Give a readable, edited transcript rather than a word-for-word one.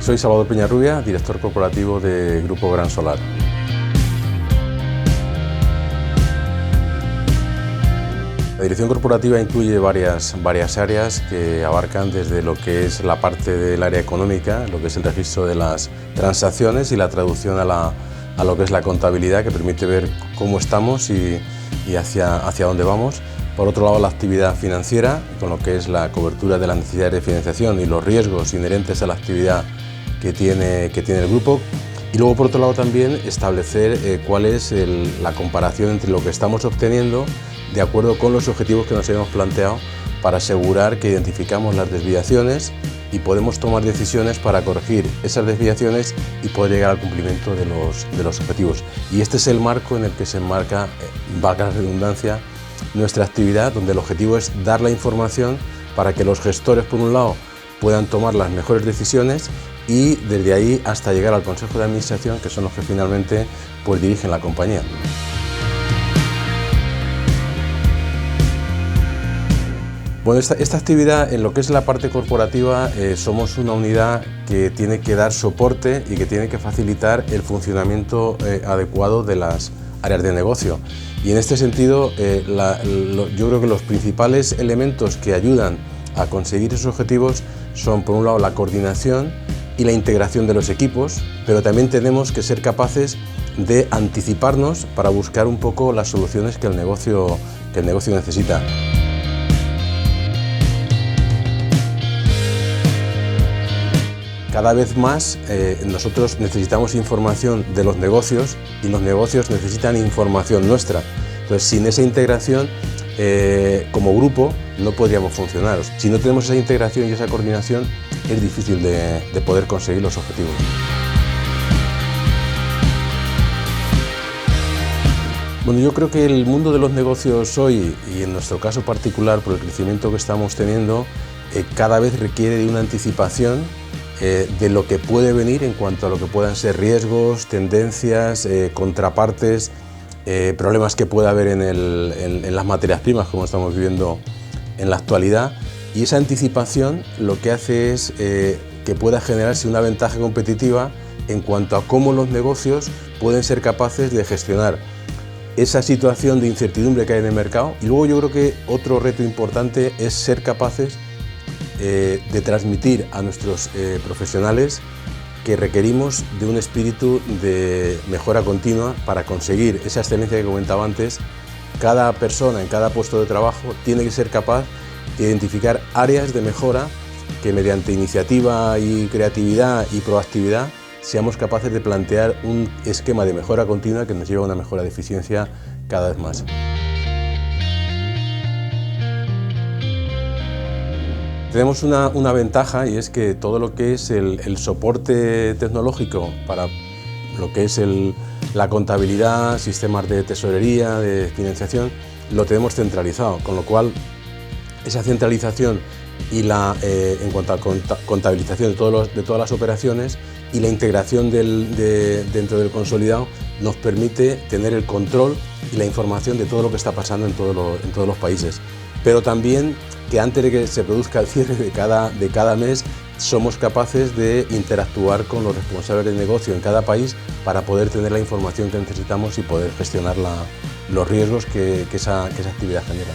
Soy Salvador Peñarrubia, director corporativo de Grupo Gran Solar. La dirección corporativa incluye varias áreas que abarcan desde lo que es la parte del área económica, lo que es el registro de las transacciones y la traducción a lo que es la contabilidad, que permite ver cómo estamos y hacia dónde vamos. Por otro lado, la actividad financiera, con lo que es la cobertura de las necesidades de financiación y los riesgos inherentes a la actividad que tiene el grupo. Y luego, por otro lado, también establecer cuál es la comparación entre lo que estamos obteniendo de acuerdo con los objetivos que nos habíamos planteado, para asegurar que identificamos las desviaciones y podemos tomar decisiones para corregir esas desviaciones y poder llegar al cumplimiento de los objetivos. Y este es el marco en el que se enmarca, valga la redundancia, nuestra actividad, donde el objetivo es dar la información para que los gestores, por un lado, puedan tomar las mejores decisiones y desde ahí hasta llegar al Consejo de Administración, que son los que finalmente pues dirigen la compañía. Bueno, esta actividad, en lo que es la parte corporativa, somos una unidad que tiene que dar soporte y que tiene que facilitar el funcionamiento adecuado de las áreas de negocio. Y en este sentido, yo creo que los principales elementos que ayudan a conseguir esos objetivos son, por un lado, la coordinación y la integración de los equipos, pero también tenemos que ser capaces de anticiparnos para buscar un poco las soluciones que el negocio necesita. Cada vez más nosotros necesitamos información de los negocios y los negocios necesitan información nuestra. Entonces, sin esa integración, como grupo, no podríamos funcionar. Si no tenemos esa integración y esa coordinación, es difícil de poder conseguir los objetivos. Bueno, yo creo que el mundo de los negocios hoy, y en nuestro caso particular, por el crecimiento que estamos teniendo, cada vez requiere de una anticipación de lo que puede venir en cuanto a lo que puedan ser riesgos, tendencias, contrapartes, problemas que pueda haber en las materias primas, como estamos viviendo en la actualidad. Y esa anticipación lo que hace es que pueda generarse una ventaja competitiva en cuanto a cómo los negocios pueden ser capaces de gestionar esa situación de incertidumbre que hay en el mercado. Y luego yo creo que otro reto importante es ser capaces de transmitir a nuestros profesionales que requerimos de un espíritu de mejora continua para conseguir esa excelencia que comentaba antes. Cada persona en cada puesto de trabajo tiene que ser capaz de identificar áreas de mejora que, mediante iniciativa y creatividad y proactividad, seamos capaces de plantear un esquema de mejora continua que nos lleva a una mejora de eficiencia cada vez más. Tenemos una ventaja, y es que todo lo que es el soporte tecnológico para lo que es la contabilidad, sistemas de tesorería, de financiación, lo tenemos centralizado, con lo cual esa centralización y en cuanto a contabilización de todas las operaciones y la integración dentro del consolidado nos permite tener el control y la información de todo lo que está pasando en todos los países. Pero también que antes de que se produzca el cierre de cada mes, somos capaces de interactuar con los responsables de negocio en cada país para poder tener la información que necesitamos y poder gestionar los riesgos que esa actividad genera.